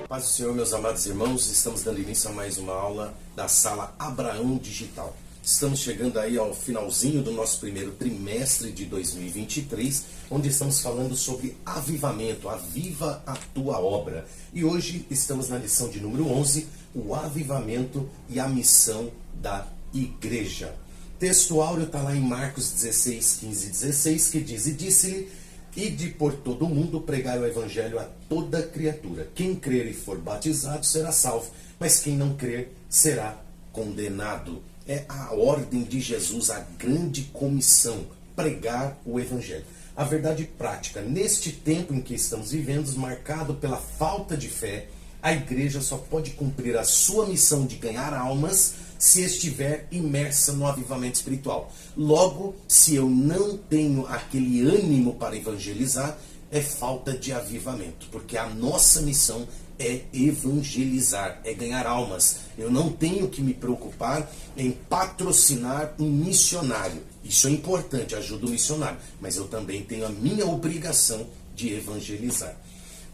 Paz do Senhor, meus amados irmãos, estamos dando início a mais uma aula da Sala Abraão Digital. Estamos chegando aí ao finalzinho do nosso primeiro trimestre de 2023, onde estamos falando sobre avivamento, aviva a tua obra. E hoje estamos na lição de número 11, o avivamento e a missão da igreja. O texto áureo está lá em Marcos 16, 15 e 16, que diz: E disse-lhe: Ide por todo o mundo, pregai o evangelho a toda criatura. Quem crer e for batizado será salvo, mas quem não crer será condenado. É a ordem de Jesus, a grande comissão, pregar o evangelho. A verdade prática, neste tempo em que estamos vivendo, marcado pela falta de fé, a igreja só pode cumprir a sua missão de ganhar almas se estiver imersa no avivamento espiritual. Logo, se eu não tenho aquele ânimo para evangelizar, é falta de avivamento, porque a nossa missão é evangelizar, é ganhar almas. Eu não tenho que me preocupar em patrocinar um missionário. Isso é importante, ajuda o missionário, mas eu também tenho a minha obrigação de evangelizar.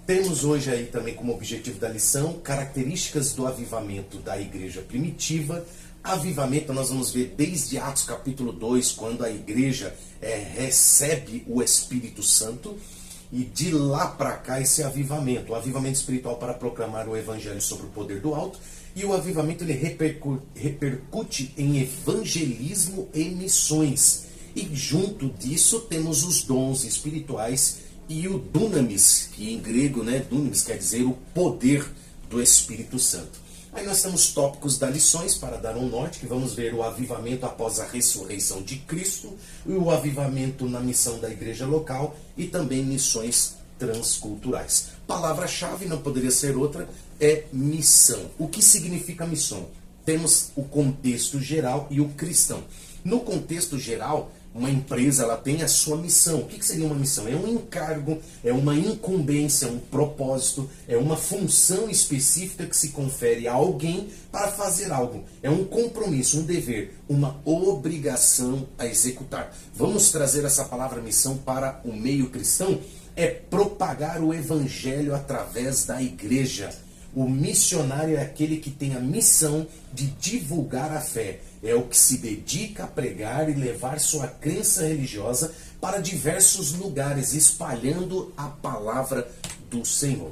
Temos hoje aí também como objetivo da lição características do avivamento da igreja primitiva. Avivamento nós vamos ver desde Atos capítulo 2, quando a igreja recebe o Espírito Santo, e de lá para cá esse avivamento, o avivamento espiritual para proclamar o evangelho sobre o poder do alto, e o avivamento ele repercute em evangelismo e missões. E junto disso temos os dons espirituais e o dunamis, que em grego, dunamis quer dizer o poder do Espírito Santo. Aí nós temos tópicos das lições para dar um norte, que vamos ver o avivamento após a ressurreição de Cristo, e o avivamento na missão da igreja local e também missões transculturais. Palavra-chave não poderia ser outra, é missão. O que significa missão? Temos o contexto geral e o cristão. No contexto geral, uma empresa ela tem a sua missão. O que seria uma missão? É um encargo, é uma incumbência, um propósito, é uma função específica que se confere a alguém para fazer algo. É um compromisso, um dever, uma obrigação a executar. Vamos trazer essa palavra missão para o meio cristão? É propagar o evangelho através da igreja. O missionário é aquele que tem a missão de divulgar a fé. É o que se dedica a pregar e levar sua crença religiosa para diversos lugares, espalhando a palavra do Senhor.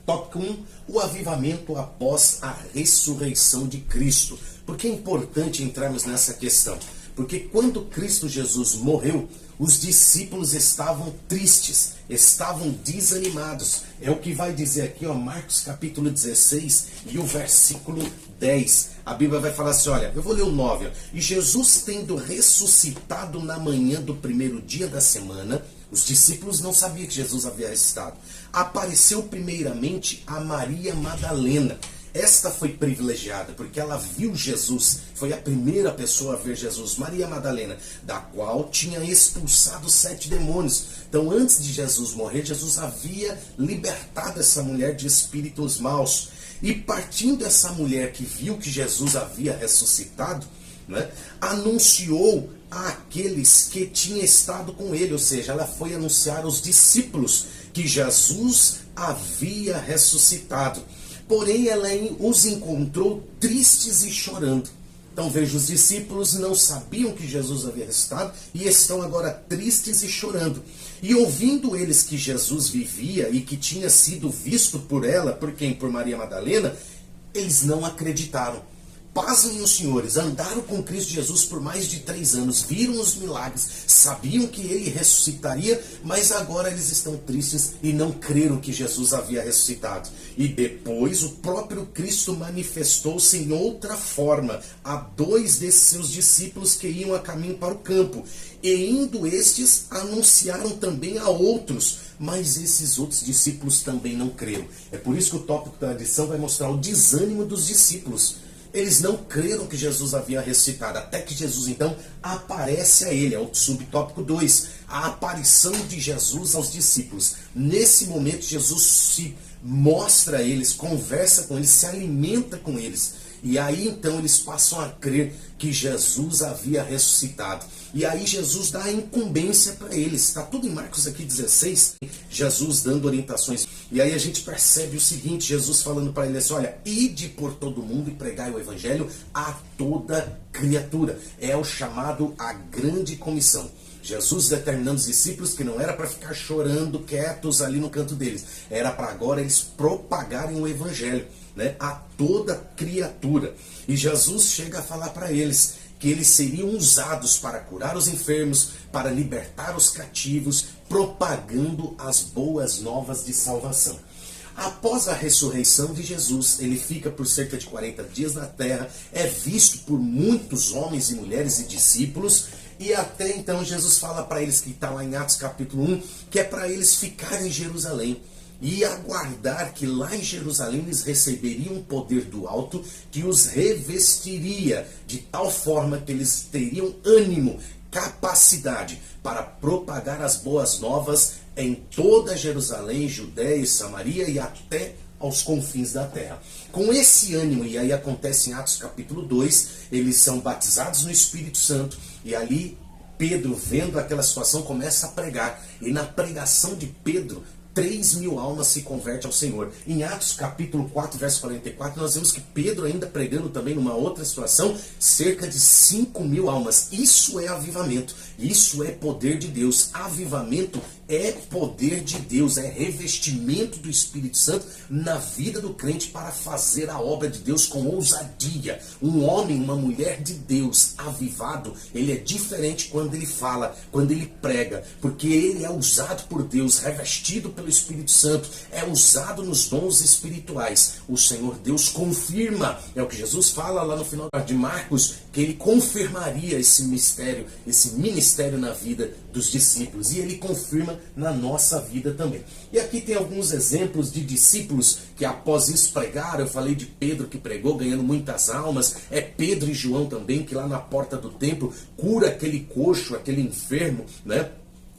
Tópico 1, o avivamento após a ressurreição de Cristo. Por que é importante entrarmos nessa questão? Porque quando Cristo Jesus morreu, os discípulos estavam tristes, estavam desanimados. É o que vai dizer aqui, Marcos capítulo 16 e o versículo 10. A Bíblia vai falar assim, olha, eu vou ler o 9. E Jesus, tendo ressuscitado na manhã do primeiro dia da semana, os discípulos não sabiam que Jesus havia ressuscitado. Apareceu primeiramente a Maria Madalena. Esta foi privilegiada, porque ela viu Jesus, foi a primeira pessoa a ver Jesus, Maria Madalena, da qual tinha expulsado 7 demônios. Então, antes de Jesus morrer, Jesus havia libertado essa mulher de espíritos maus. E partindo essa mulher que viu que Jesus havia ressuscitado, anunciou àqueles que tinham estado com ele, ou seja, ela foi anunciar aos discípulos que Jesus havia ressuscitado. Porém, ela os encontrou tristes e chorando. Então veja, os discípulos não sabiam que Jesus havia ressuscitado e estão agora tristes e chorando. E ouvindo eles que Jesus vivia e que tinha sido visto por ela, por quem? Por Maria Madalena, eles não acreditaram. Pasmem os senhores, andaram com Cristo Jesus por mais de 3 anos, viram os milagres, sabiam que ele ressuscitaria, mas agora eles estão tristes e não creram que Jesus havia ressuscitado. E depois o próprio Cristo manifestou-se em outra forma a 2 desses seus discípulos que iam a caminho para o campo. E indo estes, anunciaram também a outros, mas esses outros discípulos também não creram. É por isso que o tópico da lição vai mostrar o desânimo dos discípulos. Eles não creram que Jesus havia ressuscitado, até que Jesus então aparece a ele, é o subtópico 2, a aparição de Jesus aos discípulos. Nesse momento Jesus se mostra a eles, conversa com eles, se alimenta com eles. E aí então eles passam a crer que Jesus havia ressuscitado. E aí Jesus dá a incumbência para eles. Está tudo em Marcos aqui 16, Jesus dando orientações. E aí a gente percebe o seguinte, Jesus falando para ele assim, olha, ide por todo mundo e pregai o evangelho a toda criatura. É o chamado a grande comissão. Jesus determinando os discípulos que não era para ficar chorando quietos ali no canto deles, era para agora eles propagarem o evangelho, né, a toda criatura. E Jesus chega a falar para eles que eles seriam usados para curar os enfermos, para libertar os cativos, propagando as boas novas de salvação. Após a ressurreição de Jesus, ele fica por cerca de 40 dias na terra, é visto por muitos homens e mulheres e discípulos, e até então Jesus fala para eles, que está lá em Atos capítulo 1, que é para eles ficarem em Jerusalém e aguardar que lá em Jerusalém eles receberiam um poder do alto que os revestiria de tal forma que eles teriam ânimo, capacidade para propagar as boas novas em toda Jerusalém, Judéia e Samaria e até aos confins da terra. Com esse ânimo, e aí acontece em Atos capítulo 2, eles são batizados no Espírito Santo, e ali Pedro, vendo aquela situação, começa a pregar, e na pregação de Pedro, 3.000 almas se convertem ao Senhor. Em Atos capítulo 4, verso 44, nós vemos que Pedro ainda pregando também numa outra situação, cerca de 5.000 almas. Isso é avivamento, isso é poder de Deus. Avivamento é poder de Deus, é revestimento do Espírito Santo na vida do crente para fazer a obra de Deus com ousadia. Um homem, uma mulher de Deus avivado, ele é diferente quando ele fala, quando ele prega, porque ele é usado por Deus, revestido pelo Espírito Santo, é usado nos dons espirituais. O Senhor Deus confirma, é o que Jesus fala lá no final de Marcos, que ele confirmaria esse mistério, esse ministério na vida dos discípulos, e ele confirma na nossa vida também. E aqui tem alguns exemplos de discípulos que após isso pregaram. Eu falei de Pedro que pregou ganhando muitas almas, é Pedro e João também que lá na porta do templo cura aquele coxo, aquele enfermo, né?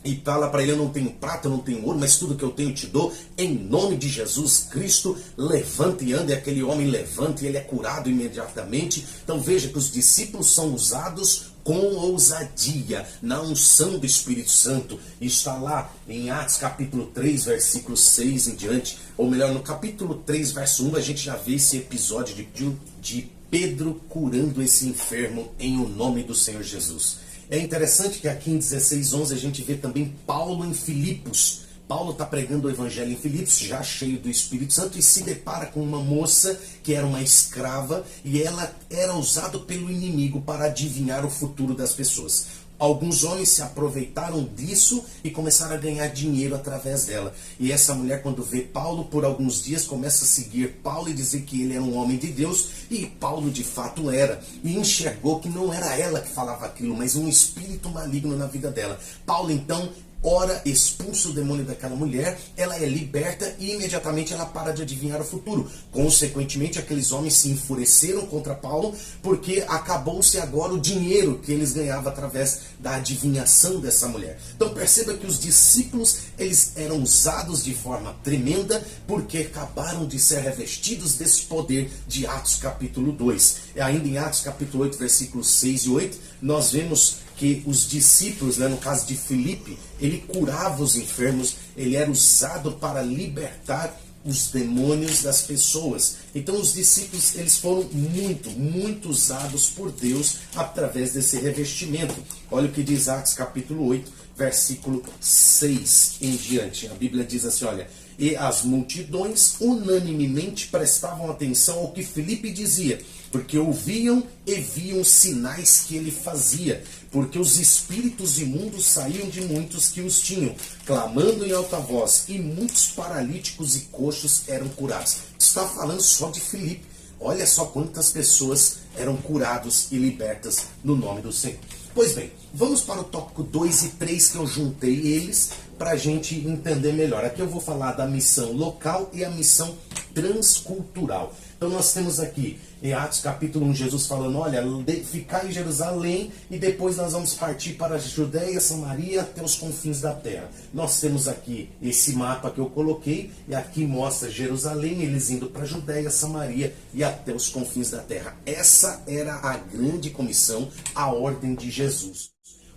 E fala para ele, eu não tenho prata, eu não tenho ouro, mas tudo que eu tenho te dou, em nome de Jesus Cristo, levanta e anda, e aquele homem levanta e ele é curado imediatamente. Então veja que os discípulos são usados com ousadia, na unção do Espírito Santo. Está lá em Atos capítulo 3, versículo 6 em diante, ou melhor, no capítulo 3, verso 1, a gente já vê esse episódio de Pedro curando esse enfermo em o nome do Senhor Jesus. É interessante que aqui em 16:11 a gente vê também Paulo em Filipos. Paulo está pregando o evangelho em Filipos, já cheio do Espírito Santo, e se depara com uma moça que era uma escrava, e ela era usada pelo inimigo para adivinhar o futuro das pessoas. Alguns homens se aproveitaram disso e começaram a ganhar dinheiro através dela. E essa mulher, quando vê Paulo por alguns dias, começa a seguir Paulo e dizer que ele era um homem de Deus, e Paulo de fato era. E enxergou que não era ela que falava aquilo, mas um espírito maligno na vida dela. Paulo então ora, expulsa o demônio daquela mulher, ela é liberta e imediatamente ela para de adivinhar o futuro. Consequentemente, aqueles homens se enfureceram contra Paulo, porque acabou-se agora o dinheiro que eles ganhavam através da adivinhação dessa mulher. Então perceba que os discípulos, eles eram usados de forma tremenda, porque acabaram de ser revestidos desse poder de Atos capítulo 2. E ainda em Atos capítulo 8, versículos 6 e 8, nós vemos que os discípulos, né, no caso de Filipe, ele curava os enfermos, ele era usado para libertar os demônios das pessoas. Então os discípulos, eles foram muito usados por Deus através desse revestimento. Olha o que diz Atos capítulo 8, versículo 6 em diante. A Bíblia diz assim, olha: e as multidões unanimemente prestavam atenção ao que Filipe dizia, porque ouviam e viam sinais que ele fazia, porque os espíritos imundos saíam de muitos que os tinham, clamando em alta voz, e muitos paralíticos e coxos eram curados. Está falando só de Filipe. Olha só quantas pessoas eram curadas e libertas no nome do Senhor. Pois bem, vamos para o tópico 2 e 3, que eu juntei eles para a gente entender melhor. Aqui eu vou falar da missão local e a missão transcultural. Então nós temos aqui em Atos capítulo 1, Jesus falando, olha, ficar em Jerusalém e depois nós vamos partir para a Judéia, Samaria, até os confins da terra. Nós temos aqui esse mapa que eu coloquei, e aqui mostra Jerusalém, eles indo para a Judéia, Samaria e até os confins da terra. Essa era a grande comissão, a ordem de Jesus.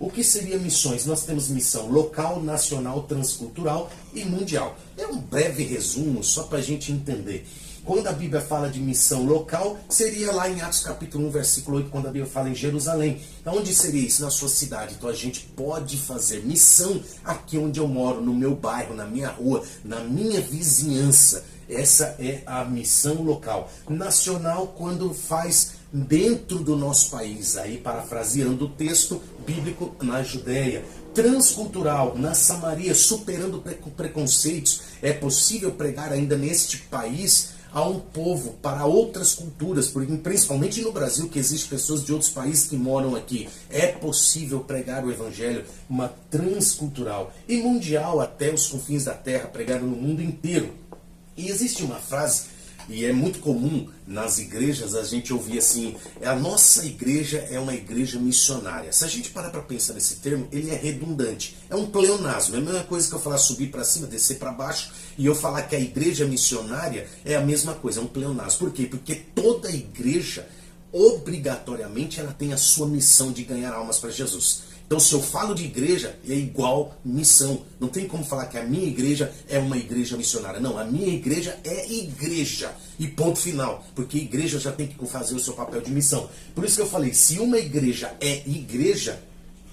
O que seria missões? Nós temos missão local, nacional, transcultural e mundial. É um breve resumo, só para a gente entender. Quando a Bíblia fala de missão local, seria lá em Atos capítulo 1, versículo 8, quando a Bíblia fala em Jerusalém. Onde seria isso? Na sua cidade. Então a gente pode fazer missão aqui onde eu moro, no meu bairro, na minha rua, na minha vizinhança. Essa é a missão local. Nacional, quando faz dentro do nosso país, aí parafraseando o texto bíblico, na Judéia. Transcultural, na Samaria, superando preconceitos. É possível pregar ainda neste país a um povo, para outras culturas, porque principalmente no Brasil, que existem pessoas de outros países que moram aqui. É possível pregar o Evangelho, uma transcultural e mundial, até os confins da terra, pregar no mundo inteiro. E existe uma frase, e é muito comum nas igrejas a gente ouvir assim: a nossa igreja é uma igreja missionária. Se a gente parar para pensar nesse termo, ele é redundante, é um pleonasmo. É a mesma coisa que eu falar subir para cima, descer para baixo, e eu falar que a igreja missionária é a mesma coisa, é um pleonasmo. Por quê? Porque toda igreja, obrigatoriamente, ela tem a sua missão de ganhar almas para Jesus. Então, se eu falo de igreja, é igual missão. Não tem como falar que a minha igreja é uma igreja missionária. Não, a minha igreja é igreja. E ponto final. Porque igreja já tem que fazer o seu papel de missão. Por isso que eu falei, se uma igreja é igreja,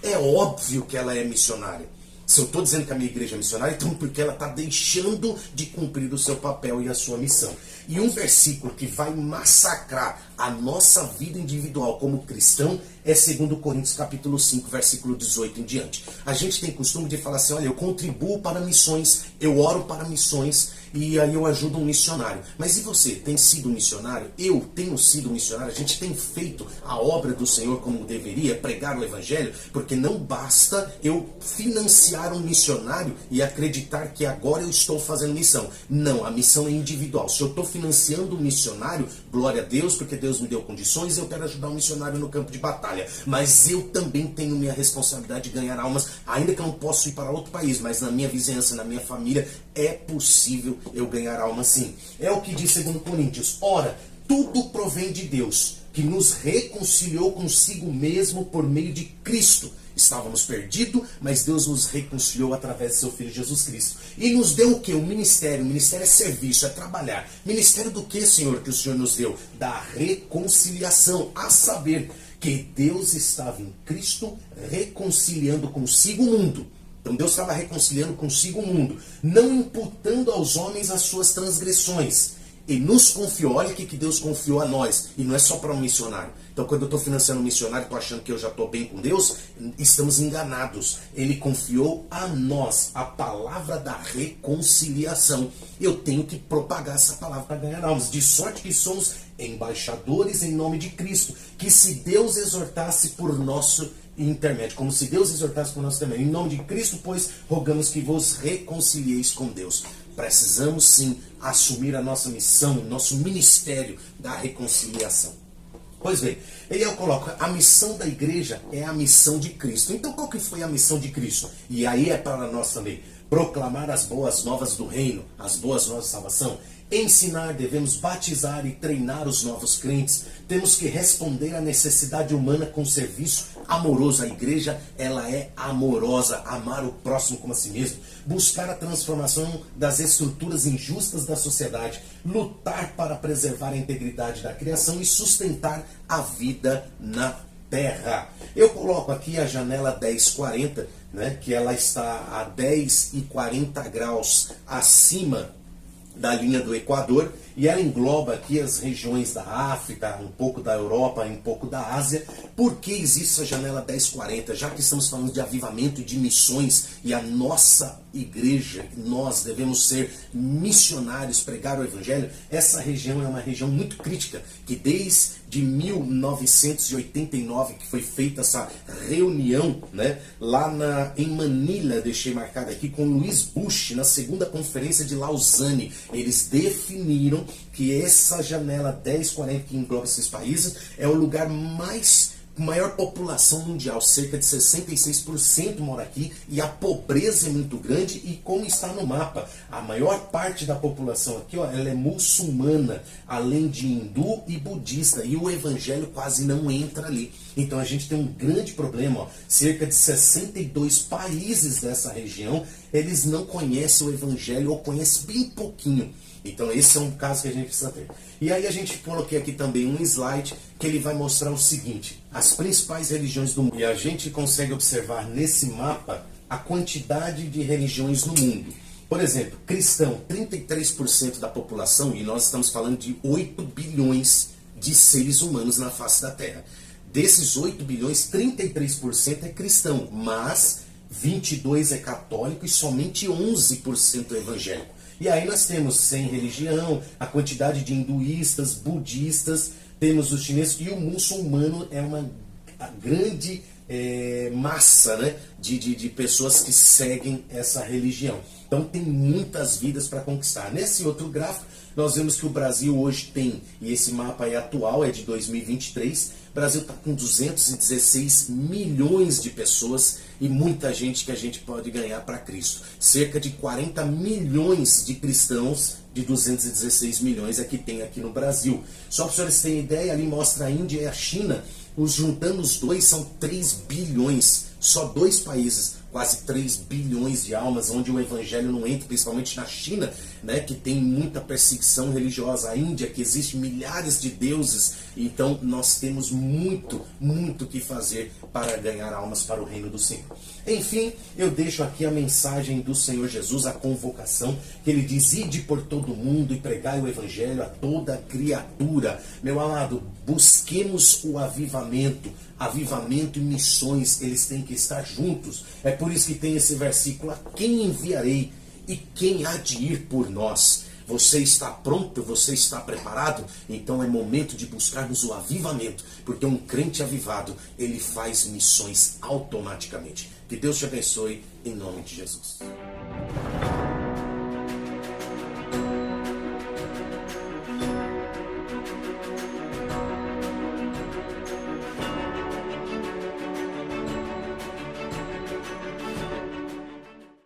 é óbvio que ela é missionária. Se eu estou dizendo que a minha igreja é missionária, então porque ela está deixando de cumprir o seu papel e a sua missão. E um versículo que vai massacrar a nossa vida individual como cristão é 2 Coríntios capítulo 5, versículo 18 em diante. A gente tem costume de falar assim: olha, eu contribuo para missões, eu oro para missões, e aí eu ajudo um missionário. Mas e você, tem sido missionário? Eu tenho sido missionário? A gente tem feito a obra do Senhor como deveria, pregar o Evangelho? Porque não basta eu financiar um missionário e acreditar que agora eu estou fazendo missão. Não, a missão é individual. Se eu estou financiando um missionário, glória a Deus, porque Deus me deu condições, eu quero ajudar um missionário no campo de batalha. Mas eu também tenho minha responsabilidade de ganhar almas, ainda que eu não possa ir para outro país, mas na minha vizinhança, na minha família, é possível eu ganhar alma sim. É o que diz 2 Coríntios: ora, tudo provém de Deus, que nos reconciliou consigo mesmo por meio de Cristo. Estávamos perdidos, mas Deus nos reconciliou através de seu Filho Jesus Cristo. E nos deu o quê? O ministério. O ministério é serviço, é trabalhar. Ministério do que, Senhor, que o Senhor nos deu? Da reconciliação, a saber que Deus estava em Cristo reconciliando consigo o mundo. Então Deus estava reconciliando consigo o mundo, não imputando aos homens as suas transgressões. E nos confiou, olha o que Deus confiou a nós, e não é só para um missionário. Então quando eu estou financiando um missionário, estou achando que eu já estou bem com Deus, estamos enganados. Ele confiou a nós a palavra da reconciliação. Eu tenho que propagar essa palavra para ganhar almas, de sorte que somos embaixadores em nome de Cristo, que se Deus exortasse por nosso intermédio, como se Deus exortasse por nós também. Em nome de Cristo, pois, rogamos que vos reconcilieis com Deus. Precisamos sim assumir a nossa missão, nosso ministério da reconciliação. Pois bem, aí eu coloco, a missão da igreja é a missão de Cristo. Então qual que foi a missão de Cristo? E aí é para nós também: proclamar as boas novas do reino, as boas novas de salvação. Ensinar, devemos batizar e treinar os novos crentes. Temos que responder à necessidade humana com serviço amoroso. A igreja, ela é amorosa, amar o próximo como a si mesmo. Buscar a transformação das estruturas injustas da sociedade. Lutar para preservar a integridade da criação e sustentar a vida na terra. Eu coloco aqui a janela 1040, né, que ela está a 10 e 40 graus acima da linha do Equador, e ela engloba aqui as regiões da África, um pouco da Europa, um pouco da Ásia. Por que existe a janela 1040? Já que estamos falando de avivamento e de missões, e a nossa igreja, nós devemos ser missionários, pregar o Evangelho, essa região é uma região muito crítica, que desde 1989, que foi feita essa reunião, né, lá em Manila, deixei marcado aqui, com Luiz Bush, na segunda conferência de Lausanne, eles definiram que essa janela 1040, que engloba esses países, é o lugar mais maior população mundial, cerca de 66% mora aqui, e a pobreza é muito grande. E como está no mapa, a maior parte da população aqui, ó, ela é muçulmana, além de hindu e budista, e o evangelho quase não entra ali. Então a gente tem um grande problema, ó. Cerca de 62 países dessa região, eles não conhecem o evangelho ou conhecem bem pouquinho. Então esse é um caso que a gente precisa ter. E aí a gente coloquei aqui também um slide que ele vai mostrar o seguinte: as principais religiões do mundo. E a gente consegue observar nesse mapa a quantidade de religiões no mundo. Por exemplo, cristão, 33% da população, e nós estamos falando de 8 bilhões de seres humanos na face da Terra. Desses 8 bilhões, 33% é cristão, mas 22% é católico e somente 11% é evangélico. E aí nós temos sem religião, a quantidade de hinduístas, budistas, temos os chineses, e o muçulmano é uma grande massa, né, de pessoas que seguem essa religião. Então tem muitas vidas para conquistar. Nesse outro gráfico, nós vemos que o Brasil hoje tem, e esse mapa é atual, é de 2023, o Brasil está com 216 milhões de pessoas e muita gente que a gente pode ganhar para Cristo. Cerca de 40 milhões de cristãos de 216 milhões é que tem aqui no Brasil. Só para os senhores terem ideia, ali mostra a Índia e a China, juntando os dois são 3 bilhões, só 2 países, quase 3 bilhões de almas, onde o evangelho não entra, principalmente na China, né, que tem muita perseguição religiosa, a Índia, que existe milhares de deuses. Então nós temos muito que fazer para ganhar almas para o reino do Senhor. Enfim, eu deixo aqui a mensagem do Senhor Jesus, a convocação, que ele diz: ide por todo mundo e pregai o evangelho a toda criatura. Meu amado, busquemos o avivamento. Avivamento e missões, eles têm que estar juntos. É por isso que tem esse versículo: a quem enviarei e quem há de ir por nós? Você está pronto? Você está preparado? Então é momento de buscarmos o avivamento, porque um crente avivado, ele faz missões automaticamente. Que Deus te abençoe, em nome de Jesus.